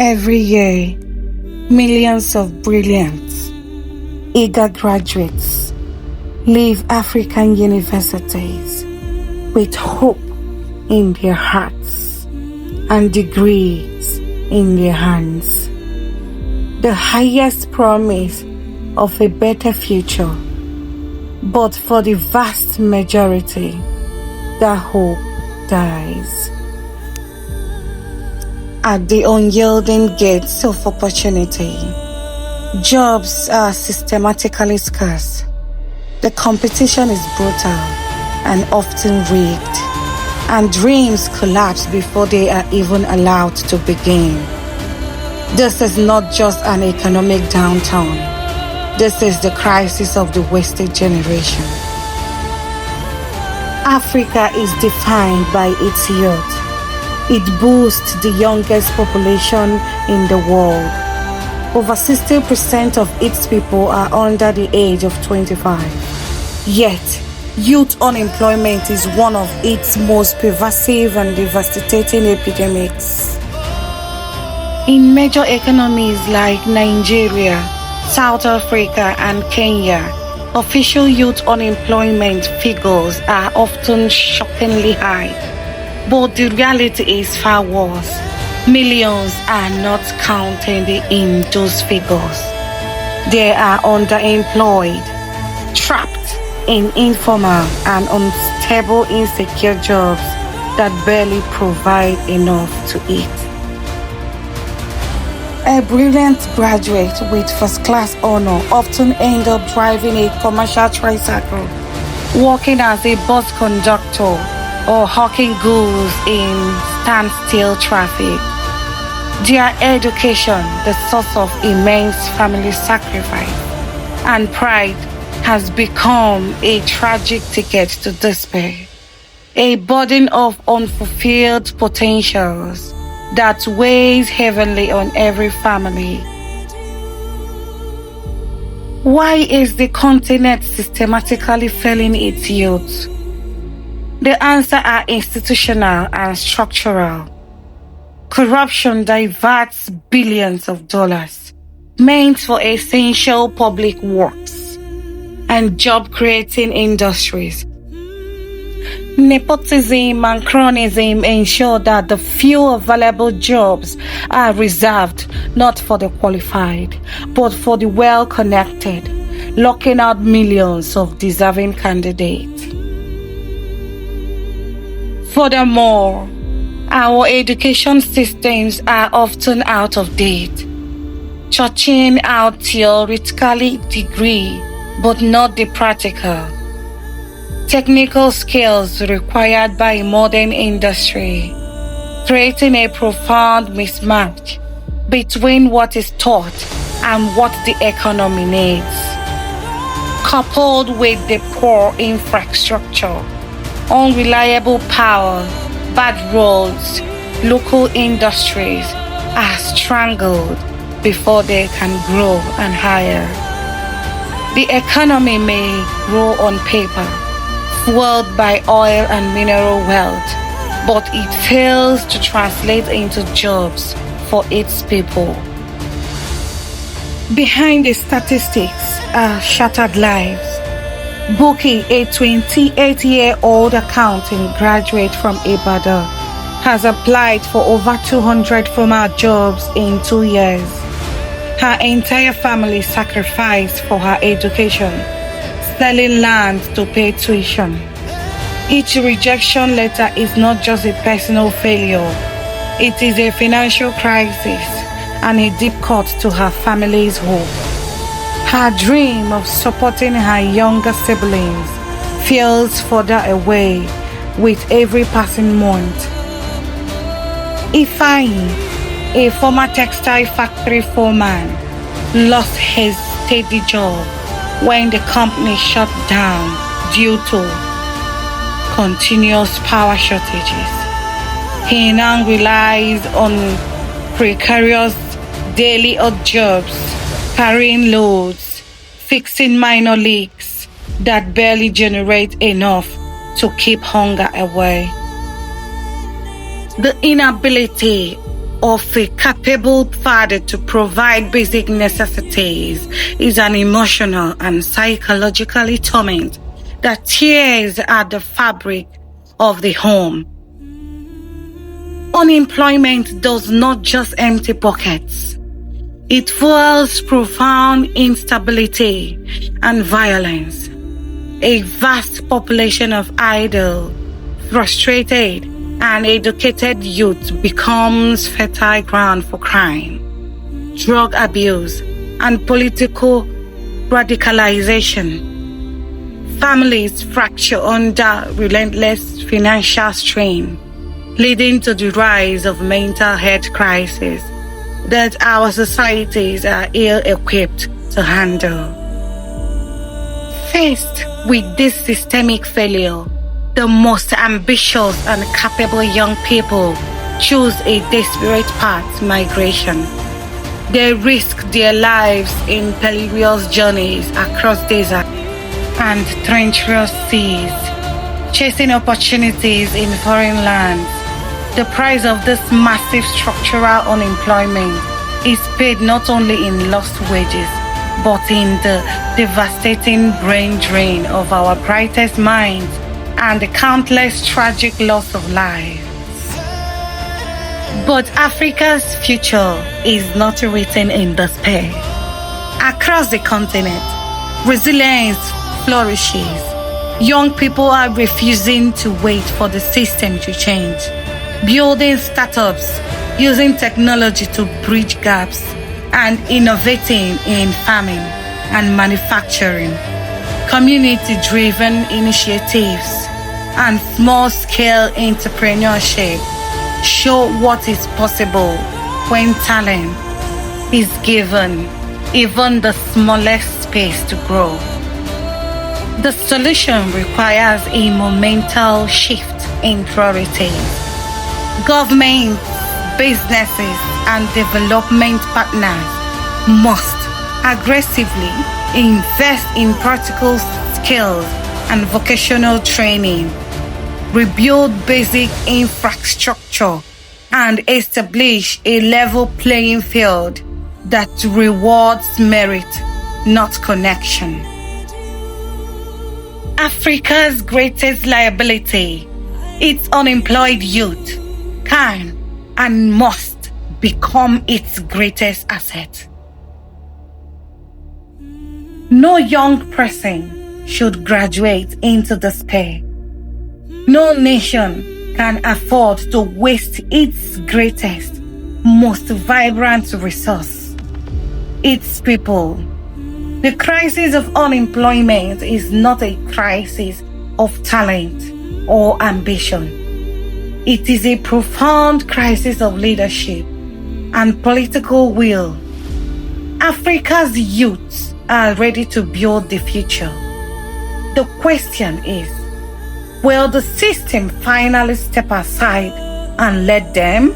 Every year, millions of brilliant, eager graduates leave African universities with hope in their hearts and degrees in their hands. The highest promise of a better future, but for the vast majority, that hope dies. At the unyielding gates of opportunity, jobs are systematically scarce. The competition is brutal and often rigged, and dreams collapse before they are even allowed to begin. This is not just an economic downturn. This is the crisis of the wasted generation. Africa is defined by its youth. It boasts the youngest population in the world. Over 60% of its people are under the age of 25. Yet, youth unemployment is one of its most pervasive and devastating epidemics. In major economies like Nigeria, South Africa, and Kenya, official youth unemployment figures are often shockingly high. But the reality is far worse. Millions are not counted in those figures. They are underemployed, trapped in informal and unstable, insecure jobs that barely provide enough to eat. A brilliant graduate with first-class honor often ends up driving a commercial tricycle, working as a bus conductor, or hawking goods in standstill traffic. Their education, the source of immense family sacrifice and pride, has become a tragic ticket to despair, a burden of unfulfilled potentials that weighs heavily on every family. Why is the continent systematically failing its youth? The answer are institutional and structural. Corruption diverts billions of dollars meant for essential public works and job-creating industries. Nepotism and cronyism ensure that the few available jobs are reserved not for the qualified, but for the well-connected, locking out millions of deserving candidates. Furthermore, our education systems are often out of date, churning out theoretically degree, but not the practical, technical skills required by modern industry, creating a profound mismatch between what is taught and what the economy needs. Coupled with the poor infrastructure, unreliable power, bad roads, local industries are strangled before they can grow and hire. The economy may grow on paper, fueled by oil and mineral wealth, but it fails to translate into jobs for its people. Behind the statistics are shattered lives. Buki, a 28-year-old accounting graduate from Ibadan, has applied for over 200 formal jobs in 2 years. Her entire family sacrificed for her education, selling land to pay tuition. Each rejection letter is not just a personal failure, it is a financial crisis and a deep cut to her family's hope. Her dream of supporting her younger siblings feels further away with every passing month. Ifeanyi, a former textile factory foreman, lost his steady job when the company shut down due to continuous power shortages. He now relies on precarious daily odd jobs, carrying loads, fixing minor leaks that barely generate enough to keep hunger away. The inability of a capable father to provide basic necessities is an emotional and psychological torment that tears at the fabric of the home. Unemployment does not just empty pockets. It fuels profound instability and violence. A vast population of idle, frustrated, and educated youth becomes fertile ground for crime, drug abuse, and political radicalization. Families fracture under relentless financial strain, leading to the rise of mental health crises that our societies are ill-equipped to handle. Faced with this systemic failure, the most ambitious and capable young people choose a desperate path: migration. They risk their lives in perilous journeys across deserts and treacherous seas, chasing opportunities in foreign lands. The price of this massive structural unemployment is paid not only in lost wages, but in the devastating brain drain of our brightest minds and the countless tragic loss of life. But Africa's future is not written in despair. Across the continent, resilience flourishes. Young people are refusing to wait for the system to change, building startups, using technology to bridge gaps, and innovating in farming and manufacturing. Community-driven initiatives and small-scale entrepreneurship show what is possible when talent is given even the smallest space to grow. The solution requires a monumental shift in priorities. Governments, businesses, and development partners must aggressively invest in practical skills and vocational training, rebuild basic infrastructure, and establish a level playing field that rewards merit, not connection. Africa's greatest liability, its unemployed youth, can and must become its greatest asset. No young person should graduate into despair. No nation can afford to waste its greatest, most vibrant resource, its people. The crisis of unemployment is not a crisis of talent or ambition. It is a profound crisis of leadership and political will. Africa's youths are ready to build the future. The question is, will the system finally step aside and let them?